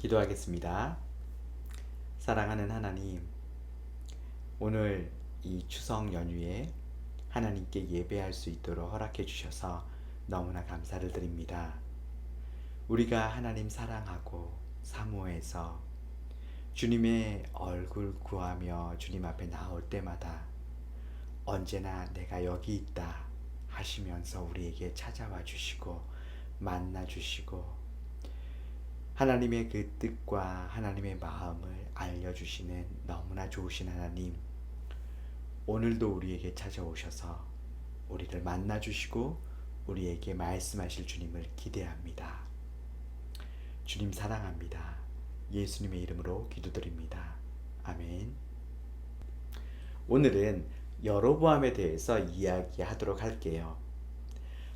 기도하겠습니다. 사랑하는 하나님, 오늘 이 추석 연휴에 하나님께 예배할 수 있도록 허락해 주셔서 너무나 감사를 드립니다. 우리가 하나님 사랑하고 사모해서 주님의 얼굴 구하며 주님 앞에 나올 때마다 언제나 내가 여기 있다 하시면서 우리에게 찾아와 주시고 만나 주시고 하나님의 그 뜻과 하나님의 마음을 알려주시는 너무나 좋으신 하나님, 오늘도 우리에게 찾아오셔서 우리를 만나주시고 우리에게 말씀하실 주님을 기대합니다. 주님 사랑합니다. 예수님의 이름으로 기도드립니다. 아멘. 오늘은 여로보암에 대해서 이야기하도록 할게요.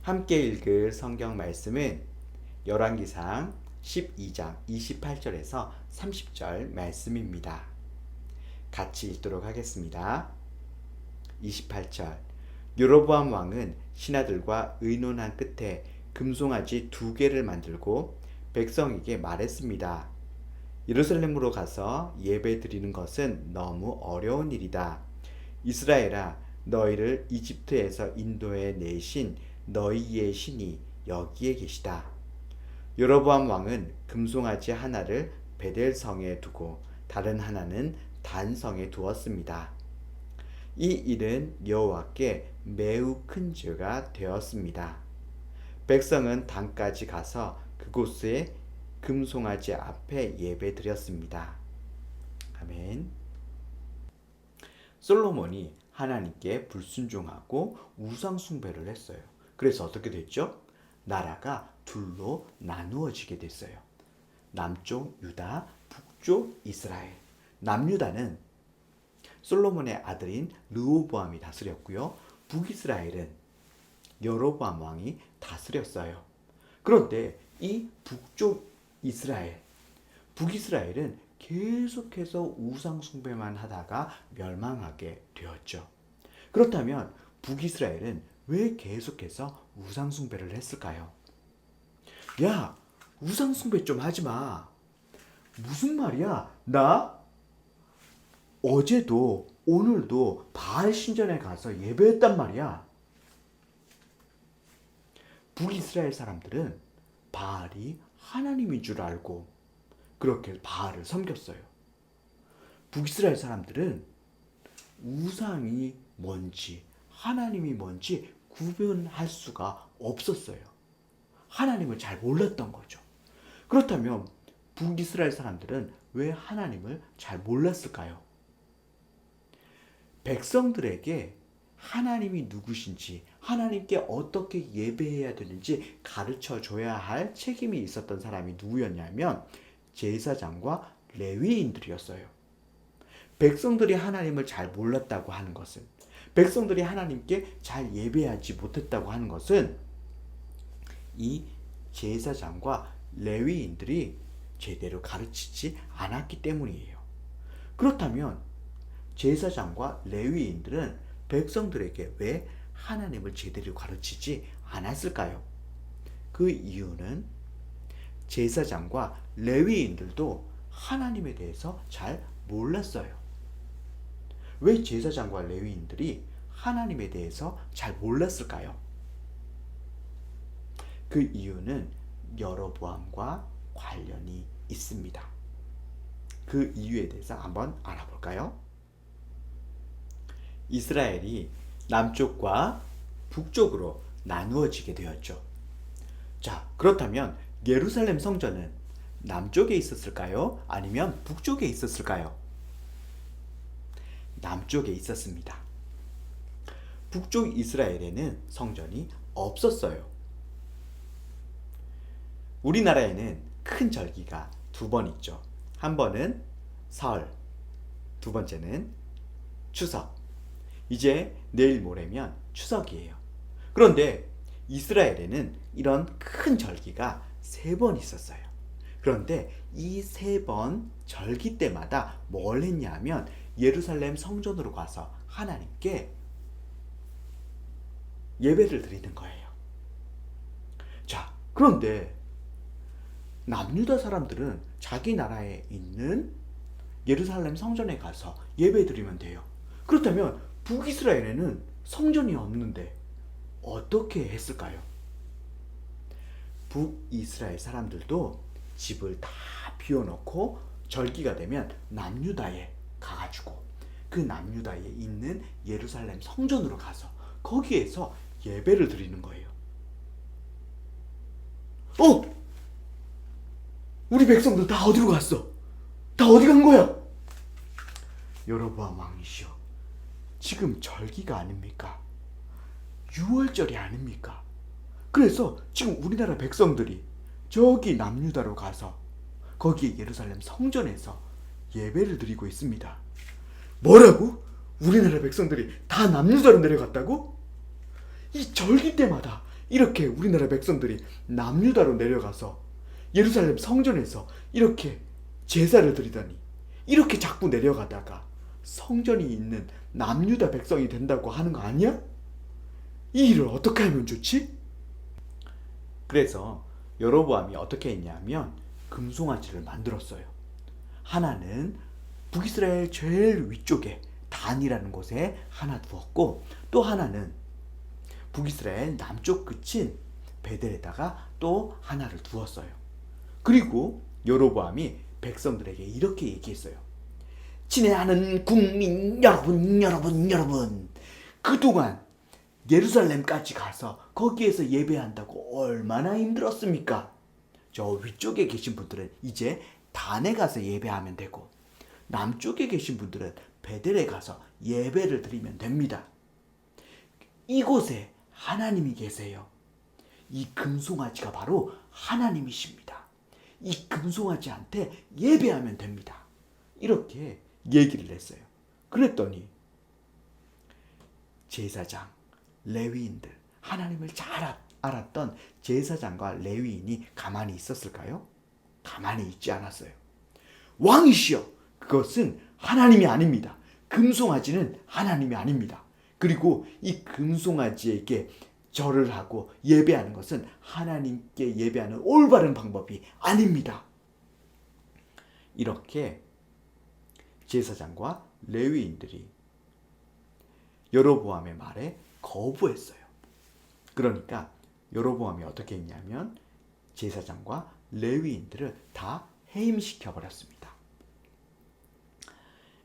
함께 읽을 성경 말씀은 열왕기상 12장 28절에서 30절 말씀입니다. 같이 읽도록 하겠습니다. 28절. 여로보암 왕은 신하들과 의논한 끝에 금송아지 2개를 만들고 백성에게 말했습니다. 예루살렘으로 가서 예배 드리는 것은 너무 어려운 일이다. 이스라엘아, 너희를 이집트에서 인도해 내신 너희의 신이 여기에 계시다. 여로보암 왕은 금송아지 하나를 베델성에 두고 다른 하나는 단성에 두었습니다. 이 일은 여호와께 매우 큰 죄가 되었습니다. 백성은 단까지 가서 그곳에 금송아지 앞에 예배드렸습니다. 아멘. 솔로몬이 하나님께 불순종하고 우상 숭배를 했어요. 그래서 어떻게 됐죠? 나라가 둘로 나누어지게 됐어요. 남쪽 유다, 북쪽 이스라엘. 남유다는 솔로몬의 아들인 르호보암이 다스렸고요. 북이스라엘은 여로보암 왕이 다스렸어요. 그런데 이 북쪽 이스라엘, 북이스라엘은 계속해서 우상 숭배만 하다가 멸망하게 되었죠. 그렇다면 북이스라엘은 왜 계속해서 우상 숭배를 했을까요? 야, 우상 숭배 좀 하지 마. 무슨 말이야? 나 어제도 오늘도 바알 신전에 가서 예배했단 말이야. 북이스라엘 사람들은 바알이 하나님인 줄 알고 그렇게 바알을 섬겼어요. 북이스라엘 사람들은 우상이 뭔지 하나님이 뭔지 구분할 수가 없었어요. 하나님을 잘 몰랐던 거죠. 그렇다면 북이스라엘 사람들은 왜 하나님을 잘 몰랐을까요? 백성들에게 하나님이 누구신지, 하나님께 어떻게 예배해야 되는지 가르쳐 줘야 할 책임이 있었던 사람이 누구였냐면 제사장과 레위인들이었어요. 백성들이 하나님을 잘 몰랐다고 하는 것은, 백성들이 하나님께 잘 예배하지 못했다고 하는 것은 이 제사장과 레위인들이 제대로 가르치지 않았기 때문이에요. 그렇다면 제사장과 레위인들은 백성들에게 왜 하나님을 제대로 가르치지 않았을까요? 그 이유는 제사장과 레위인들도 하나님에 대해서 잘 몰랐어요. 왜 제사장과 레위인들이 하나님에 대해서 잘 몰랐을까요? 그 이유는 여로보암과 관련이 있습니다. 그 이유에 대해서 한번 알아볼까요? 이스라엘이 남쪽과 북쪽으로 나누어지게 되었죠. 자, 그렇다면 예루살렘 성전은 남쪽에 있었을까요? 아니면 북쪽에 있었을까요? 남쪽에 있었습니다. 북쪽 이스라엘에는 성전이 없었어요. 우리나라에는 큰 절기가 2번 있죠. 한 번은 설, 두 번째는 추석. 이제 내일 모레면 추석이에요. 그런데 이스라엘에는 이런 큰 절기가 3번 있었어요. 그런데 이 3번 절기 때마다 뭘 했냐 하면 예루살렘 성전으로 가서 하나님께 예배를 드리는 거예요. 자, 그런데 남유다 사람들은 자기 나라에 있는 예루살렘 성전에 가서 예배드리면 돼요. 그렇다면 북이스라엘에는 성전이 없는데 어떻게 했을까요? 북이스라엘 사람들도 집을 다 비워놓고 절기가 되면 남유다에 가가지고 그 남유다에 있는 예루살렘 성전으로 가서 거기에서 예배를 드리는 거예요. 우리 백성들 다 어디로 갔어? 다 어디 간 거야? 여로보암 왕이시여, 지금 절기가 아닙니까? 6월절이 아닙니까? 그래서 지금 우리나라 백성들이 저기 남유다로 가서 거기에 예루살렘 성전에서 예배를 드리고 있습니다. 뭐라고? 우리나라 백성들이 다 남유다로 내려갔다고? 이 절기 때마다 이렇게 우리나라 백성들이 남유다로 내려가서 예루살렘 성전에서 이렇게 제사를 드리다니, 이렇게 자꾸 내려가다가 성전이 있는 남유다 백성이 된다고 하는 거 아니야? 이 일을 어떻게 하면 좋지? 그래서 여로보암이 어떻게 했냐면 금송아지를 만들었어요. 하나는 북이스라엘 제일 위쪽에 단이라는 곳에 하나 두었고, 또 하나는 북이스라엘 남쪽 끝인 베델에다가 또 하나를 두었어요. 그리고 여로보암이 백성들에게 이렇게 얘기했어요. 친애하는 국민 여러분, 그동안 예루살렘까지 가서 거기에서 예배한다고 얼마나 힘들었습니까? 저 위쪽에 계신 분들은 이제 단에 가서 예배하면 되고, 남쪽에 계신 분들은 베델에 가서 예배를 드리면 됩니다. 이곳에 하나님이 계세요. 이 금송아지가 바로 하나님이십니다. 이 금송아지한테 예배하면 됩니다. 이렇게 얘기를 했어요. 그랬더니 제사장, 레위인들, 하나님을 잘 알았던 제사장과 레위인이 가만히 있었을까요? 가만히 있지 않았어요. 왕이시여, 그것은 하나님이 아닙니다. 금송아지는 하나님이 아닙니다. 그리고 이 금송아지에게 절을 하고 예배하는 것은 하나님께 예배하는 올바른 방법이 아닙니다. 이렇게 제사장과 레위인들이 여로보암의 말에 거부했어요. 그러니까 여로보암이 어떻게 했냐면 제사장과 레위인들을 다 해임시켜 버렸습니다.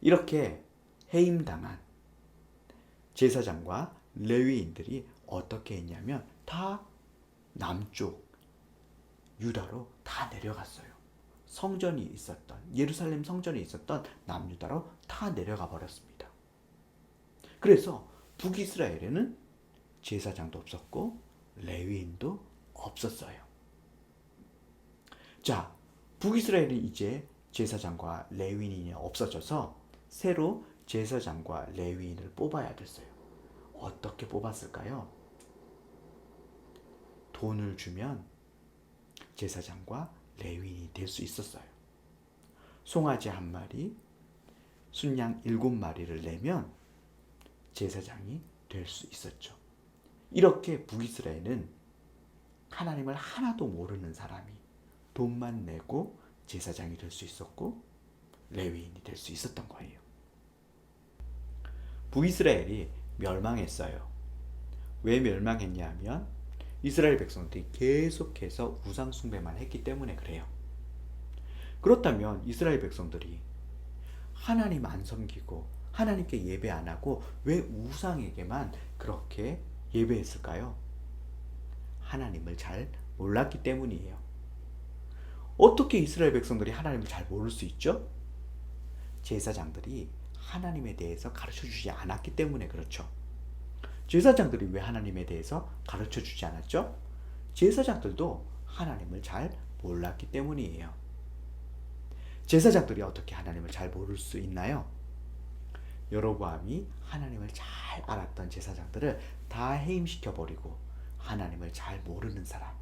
이렇게 해임당한 제사장과 레위인들이 어떻게 했냐면 다 남쪽 유다로 다 내려갔어요. 성전이 있었던, 예루살렘 성전이 있었던 남유다로 다 내려가 버렸습니다. 그래서 북이스라엘에는 제사장도 없었고 레위인도 없었어요. 자, 북이스라엘은 이제 제사장과 레위인이 없어져서 새로 제사장과 레위인을 뽑아야 됐어요. 어떻게 뽑았을까요? 돈을 주면 제사장과 레위인이 될 수 있었어요. 송아지 1마리, 순양 7마리를 내면 제사장이 될 수 있었죠. 이렇게 북이스라엘은 하나님을 하나도 모르는 사람이 돈만 내고 제사장이 될 수 있었고 레위인이 될 수 있었던 거예요. 북이스라엘이 멸망했어요. 왜 멸망했냐 하면 이스라엘 백성들이 계속해서 우상 숭배만 했기 때문에 그래요. 그렇다면 이스라엘 백성들이 하나님 안 섬기고 하나님께 예배 안 하고 왜 우상에게만 그렇게 예배했을까요? 하나님을 잘 몰랐기 때문이에요. 어떻게 이스라엘 백성들이 하나님을 잘 모를 수 있죠? 제사장들이 하나님에 대해서 가르쳐주지 않았기 때문에 그렇죠. 제사장들이 왜 하나님에 대해서 가르쳐주지 않았죠? 제사장들도 하나님을 잘 몰랐기 때문이에요. 제사장들이 어떻게 하나님을 잘 모를 수 있나요? 여로보암이 하나님을 잘 알았던 제사장들을 다 해임시켜버리고 하나님을 잘 모르는 사람,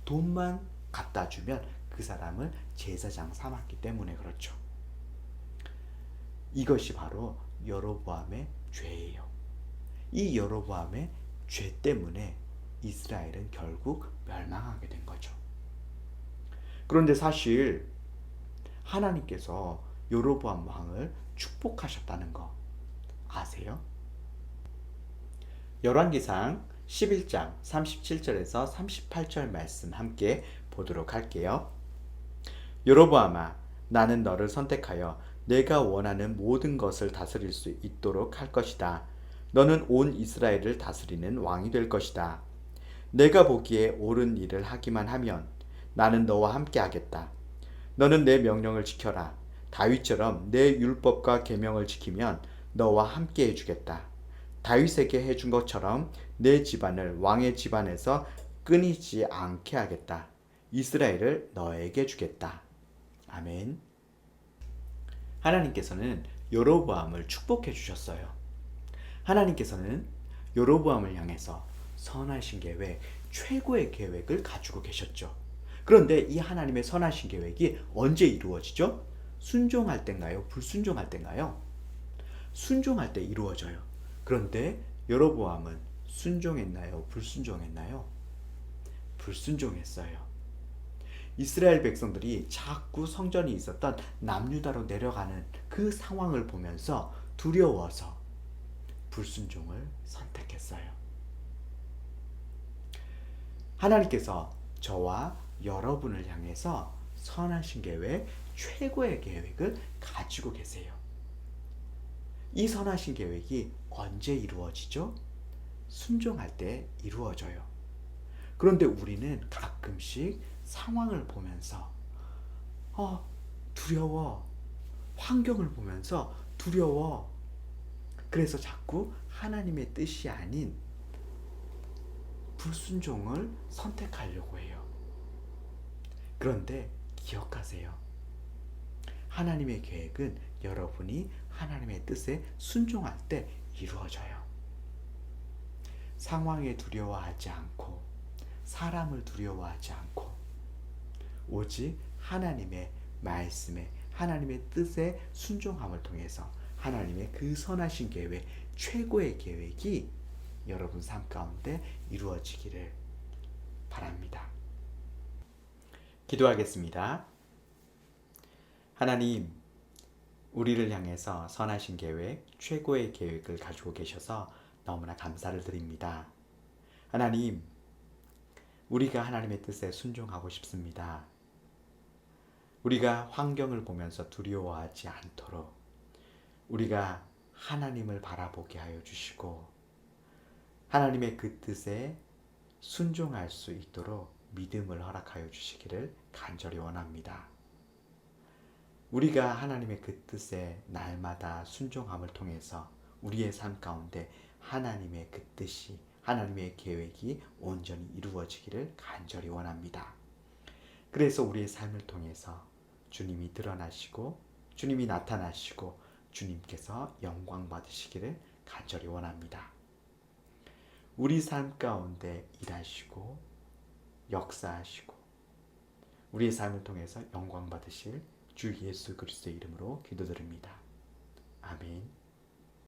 돈만 갖다 주면 그 사람을 제사장 삼았기 때문에 그렇죠. 이것이 바로 여로보암의 죄예요. 이 여로보암의 죄 때문에 이스라엘은 결국 멸망하게 된 거죠. 그런데 사실 하나님께서 여로보암 왕을 축복하셨다는 거 아세요? 열왕기상 11장 37절에서 38절 말씀 함께 보도록 할게요. 여로보암아, 나는 너를 선택하여 내가 원하는 모든 것을 다스릴 수 있도록 할 것이다. 너는 온 이스라엘을 다스리는 왕이 될 것이다. 내가 보기에 옳은 일을 하기만 하면 나는 너와 함께 하겠다. 너는 내 명령을 지켜라. 다윗처럼 내 율법과 계명을 지키면 너와 함께 해주겠다. 다윗에게 해준 것처럼 내 집안을 왕의 집안에서 끊이지 않게 하겠다. 이스라엘을 너에게 주겠다. 아멘. 하나님께서는 여로보암을 축복해 주셨어요. 하나님께서는 여로보암을 향해서 선하신 계획, 최고의 계획을 가지고 계셨죠. 그런데 이 하나님의 선하신 계획이 언제 이루어지죠? 순종할 때인가요? 불순종할 때인가요? 순종할 때 이루어져요. 그런데 여로보암은 순종했나요? 불순종했나요? 불순종했어요. 이스라엘 백성들이 자꾸 성전이 있었던 남유다로 내려가는 그 상황을 보면서 두려워서 불순종을 선택했어요. 하나님께서 저와 여러분을 향해서 선하신 계획, 최고의 계획을 가지고 계세요. 이 선하신 계획이 언제 이루어지죠? 순종할 때 이루어져요. 그런데 우리는 가끔씩 상황을 보면서 두려워, 환경을 보면서 두려워, 그래서 자꾸 하나님의 뜻이 아닌 불순종을 선택하려고 해요. 그런데 기억하세요. 하나님의 계획은 여러분이 하나님의 뜻에 순종할 때 이루어져요. 상황에 두려워하지 않고, 사람을 두려워하지 않고, 오직 하나님의 말씀에, 하나님의 뜻에 순종함을 통해서 하나님의 그 선하신 계획, 최고의 계획이 여러분 삶 가운데 이루어지기를 바랍니다. 기도하겠습니다. 하나님, 우리를 향해서 선하신 계획, 최고의 계획을 가지고 계셔서 너무나 감사를 드립니다. 하나님, 우리가 하나님의 뜻에 순종하고 싶습니다. 우리가 환경을 보면서 두려워하지 않도록 우리가 하나님을 바라보게 하여 주시고 하나님의 그 뜻에 순종할 수 있도록 믿음을 허락하여 주시기를 간절히 원합니다. 우리가 하나님의 그 뜻에 날마다 순종함을 통해서 우리의 삶 가운데 하나님의 그 뜻이, 하나님의 계획이 온전히 이루어지기를 간절히 원합니다. 그래서 우리의 삶을 통해서 주님이 드러나시고 주님이 나타나시고 주님께서 영광 받으시기를 간절히 원합니다. 우리 삶 가운데 일하시고 역사하시고 우리의 삶을 통해서 영광 받으실 주 예수 그리스도의 이름으로 기도드립니다. 아멘.